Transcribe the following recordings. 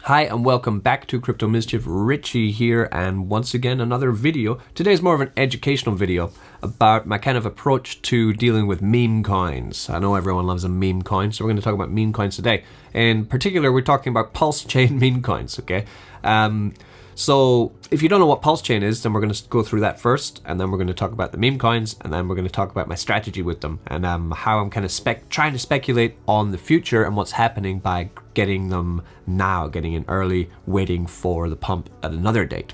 Hi and welcome back to Crypto Mischief. Richie here, and once again another video. Today's more of an educational video about my kind of approach to dealing with meme coins. I know everyone loves a meme coin, so we're going to talk about meme coins today. In particular, we're talking about pulsechain meme coins, okay? So if you don't know what pulsechain is, then we're going to go through that first, and then we're going to talk about the meme coins, and then we're going to talk about my strategy with them, and how I'm kind of trying to speculate on the future and what's happening by getting them now, getting in early, waiting for the pump at another date.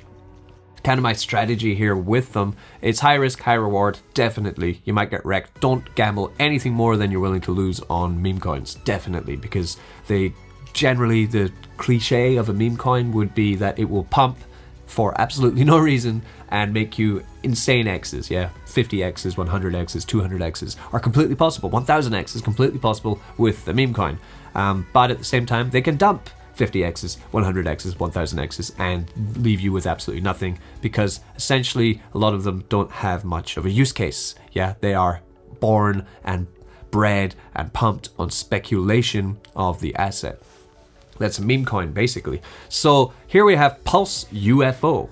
Kind of my strategy here with them, it's high risk, high reward, definitely. You might get wrecked. Don't gamble anything more than you're willing to lose on meme coins, definitely, because they generally, the cliche of a meme coin would be that it will pump for absolutely no reason and make you insane X's. Yeah, 50 X's, 100 X's, 200 X's are completely possible. 1000 X is completely possible with the meme coin. But at the same time, they can dump 50 X's, 100 X's, 1000 X's and leave you with absolutely nothing, because essentially a lot of them don't have much of a use case. Yeah, they are born and bred and pumped on speculation of the asset. That's a meme coin, basically. So here we have Pulse UFO.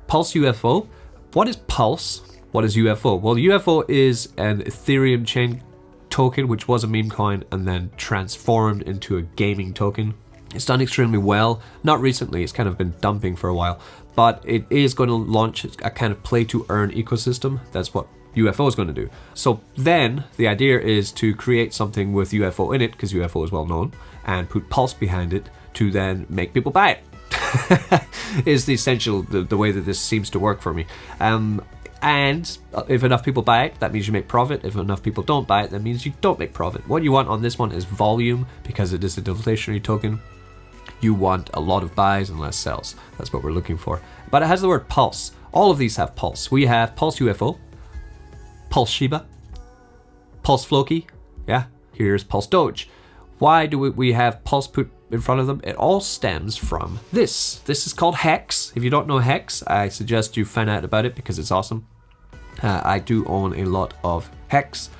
Pulse UFO. What is Pulse? What is UFO? Well, UFO is an Ethereum chain token, which was a meme coin and then transformed into a gaming token. It's done extremely well. Not recently, it's kind of been dumping for a while, but it is going to launch a kind of play to earn ecosystem. That's what UFO is going to do. So then the idea is to create something with UFO in it, because UFO is well known, and put Pulse behind it to then make people buy it. Is the essential, the way that this seems to work for me. And if enough people buy it, that means you make profit. If enough people don't buy it, that means you don't make profit. What you want on this one is volume, because it is a deflationary token. You want a lot of buys and less sells. That's what we're looking for. But it has the word Pulse. All of these have Pulse. We have Pulse UFO, Pulse Shiba, Pulse Floki, yeah, here's Pulse Doge. Why do we have Pulse put in front of them? It all stems from this. This is called Hex. If you don't know Hex, I suggest you find out about it because it's awesome. I do own a lot of Hex,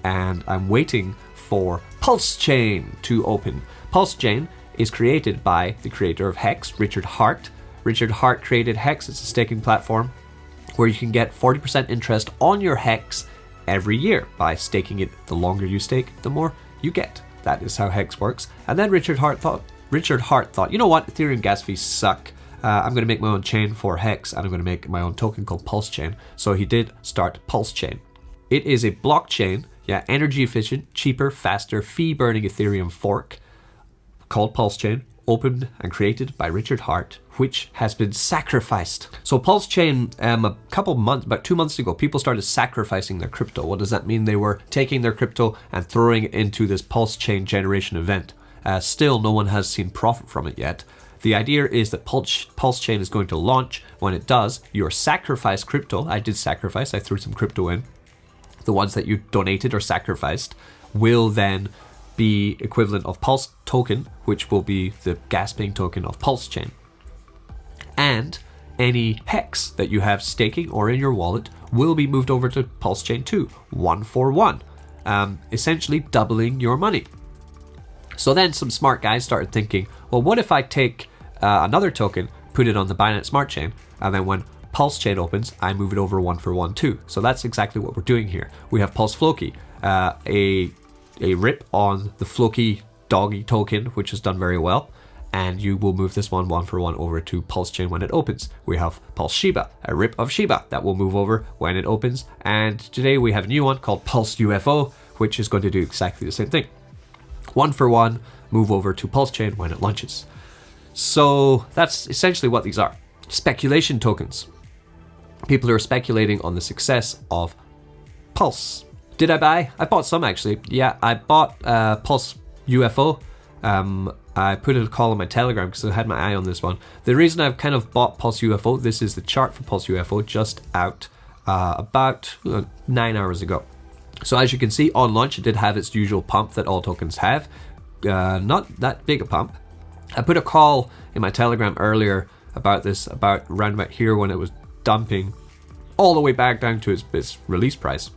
and I'm waiting for pulsechain to open. Pulsechain is created by the creator of Hex, Richard Hart. Richard Hart created Hex. It's a staking platform where you can get 40% interest on your Hex every year by staking it. The longer you stake, the more you get. That is how Hex works. And then Richard Hart thought, you know what, Ethereum gas fees suck. I'm going to make my own chain for Hex, and I'm going to make my own token called pulsechain. So he did start pulsechain. It is a blockchain, yeah, energy efficient, cheaper, faster, fee-burning Ethereum fork called pulsechain, opened and created by Richard Hart, which has been sacrificed. So pulsechain, about 2 months ago, people started sacrificing their crypto. What does that mean? They were taking their crypto and throwing it into this pulsechain generation event. Still, no one has seen profit from it yet. The idea is that pulsechain is going to launch. When it does, your sacrificed crypto, I did sacrifice, I threw some crypto in. The ones that you donated or sacrificed will then be equivalent of Pulse token, which will be the gas paying token of pulsechain. And any Hex that you have staking or in your wallet will be moved over to pulsechain 2, 1 for 1, essentially doubling your money. So then some smart guys started thinking, well, what if I take another token, put it on the Binance Smart Chain, and then when pulsechain opens, I move it over 1 for 1 too. So that's exactly what we're doing here. We have Pulse Floki, a rip on the Floki doggy token, which has done very well, and you will move this one for 1 over to pulsechain when it opens. We have Pulse Shiba, a rip of Shiba that will move over when it opens, and today we have a new one called Pulse UFO, which is going to do exactly the same thing. 1 for 1, move over to pulsechain when it launches. So that's essentially what these are. Speculation tokens. People are speculating on the success of Pulse. Did I buy? I bought some actually. Yeah, I bought Pulse UFO. I put a call on my Telegram because I had my eye on this one. The reason I've kind of bought Pulse UFO, this is the chart for Pulse UFO just out about 9 hours ago. So as you can see, on launch, it did have its usual pump that all tokens have. Not that big a pump. I put a call in my Telegram earlier about this, around about here when it was dumping all the way back down to its release price.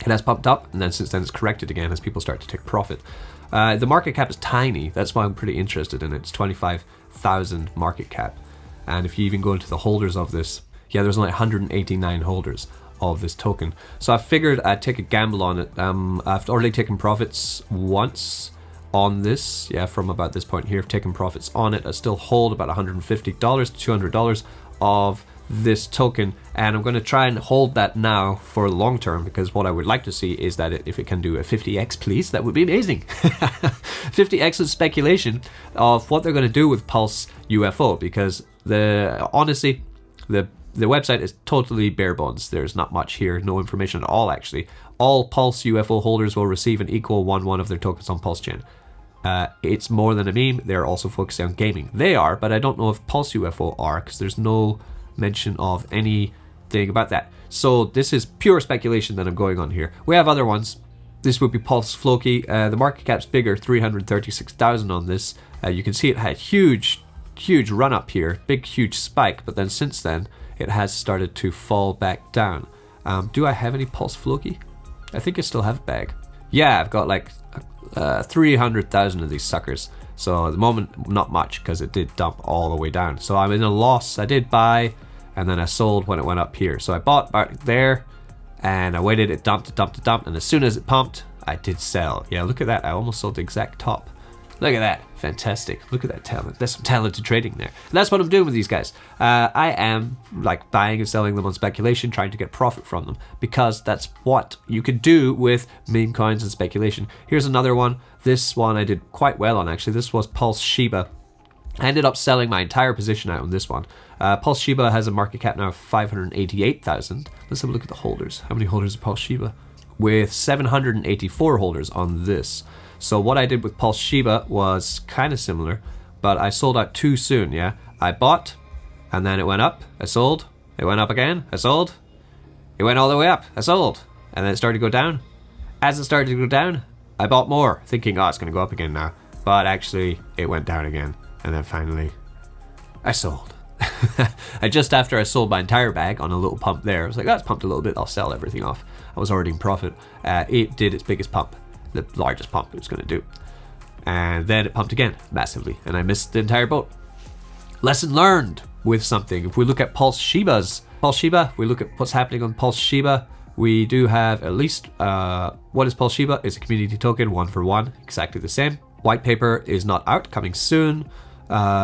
It has pumped up, and then since then it's corrected again as people start to take profit. The market cap is tiny. That's why I'm pretty interested in it. It's 25,000 market cap. And if you even go into the holders of this, yeah, there's only 189 holders of this token. So I figured I'd take a gamble on it. I've already taken profits once on this. Yeah, from about this point here, I've taken profits on it. I still hold about $150 to $200 of this token, and I'm going to try and hold that now for long term, because what I would like to see is that if it can do a 50x, please, that would be amazing. 50x of speculation of what they're going to do with Pulse UFO, because honestly, the website is totally bare bones. There's not much here, no information at all actually. All Pulse UFO holders will receive an equal 1/1 of their tokens on PulseChain. It's more than a meme. They're also focusing on gaming. They are, but I don't know if Pulse UFO are, because there's no mention of anything about that. So this is pure speculation that I'm going on here. We have other ones. This would be Pulse Floki. The market cap's bigger, 336,000 on this. You can see it had huge run up here, big huge spike, but then since then it has started to fall back down. Do I have any Pulse Floki? I think I still have a bag. Yeah, I've got like 300,000 of these suckers. So at the moment, not much, because it did dump all the way down. So I'm in a loss. I did buy, and then I sold when it went up here. So I bought about there, and I waited, it dumped, and as soon as it pumped, I did sell. Yeah, look at that. I almost sold the exact top. Look at that. Fantastic. Look at that talent. There's some talented trading there. And that's what I'm doing with these guys. I am like buying and selling them on speculation, trying to get profit from them, because that's what you could do with meme coins and speculation. Here's another one. This one I did quite well on, actually. This was Pulse Shiba. I ended up selling my entire position out on this one. Pulse Shiba has a market cap now of 588,000. Let's have a look at the holders. How many holders of Pulse Shiba? With 784 holders on this. So what I did with Pulse Shiba was kind of similar, but I sold out too soon, yeah? I bought, and then it went up, I sold, it went up again, I sold, it went all the way up, I sold, and then it started to go down. As it started to go down, I bought more, thinking, oh, it's going to go up again now. But actually, it went down again, and then finally, I sold. Just after I sold my entire bag on a little pump there, I was like, oh, it's pumped a little bit, I'll sell everything off. I was already in profit. It did its biggest pump. The largest pump it was going to do, and then it pumped again massively, and I missed the entire boat. Lesson learned with something. If we look at Pulse Shiba, we look at what's happening on Pulse Shiba. We do have at least what is Pulse Shiba? It's a community token, 1-for-1, exactly the same. White paper is not out, coming soon.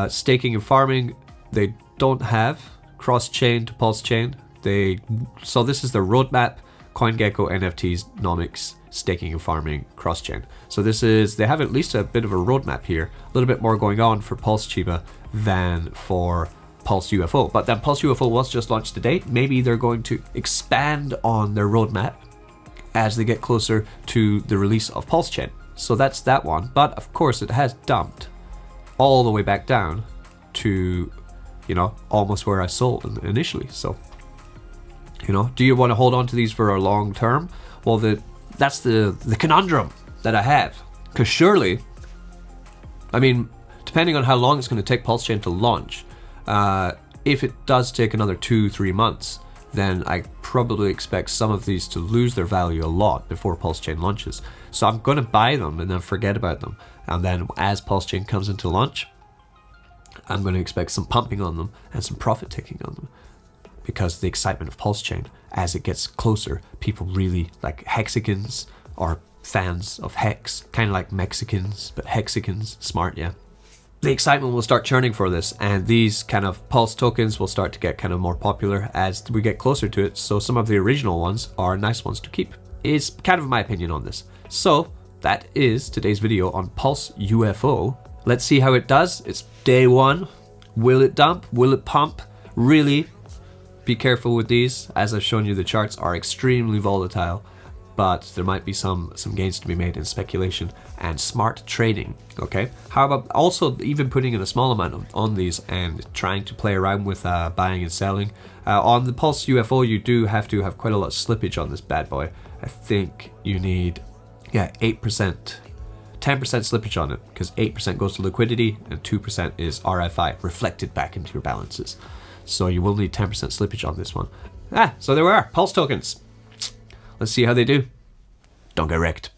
Staking and farming, they don't have cross chain to Pulse chain. So this is the roadmap: CoinGecko, NFTs, nomics, staking and farming, cross-chain. So they have at least a bit of a roadmap here, a little bit more going on for Pulse Shiba than for Pulse UFO. But then Pulse UFO was just launched today. Maybe they're going to expand on their roadmap as they get closer to the release of Pulse Chain. So that's that one. But of course it has dumped all the way back down to, almost where I sold initially. So, do you want to hold on to these for a long term? Well, that's the conundrum that I have. Because surely, depending on how long it's going to take PulseChain to launch, if it does take another 2-3 months, then I probably expect some of these to lose their value a lot before PulseChain launches. So I'm going to buy them and then forget about them. And then as PulseChain comes into launch, I'm going to expect some pumping on them and some profit taking on them. Because the excitement of PulseChain, as it gets closer, people really like Hexicans or fans of Hex, kind of like Mexicans, but Hexicans, smart, yeah. The excitement will start churning for this, and these kind of Pulse tokens will start to get kind of more popular as we get closer to it. So some of the original ones are nice ones to keep. Is kind of my opinion on this. So that is today's video on Pulse UFO. Let's see how it does. It's day one. Will it dump? Will it pump? Really? Be careful with these. As I've shown you, the charts are extremely volatile, but there might be some gains to be made in speculation and smart trading. Okay, how about also even putting in a small amount on these and trying to play around with buying and selling. On the Pulse UFO, you do have to have quite a lot of slippage on this bad boy. I think you need 8%, 10% slippage on it, because 8% goes to liquidity and 2% is RFI, reflected back into your balances. So you will need 10% slippage on this one. So there we are, Pulse tokens. Let's see how they do. Don't get wrecked.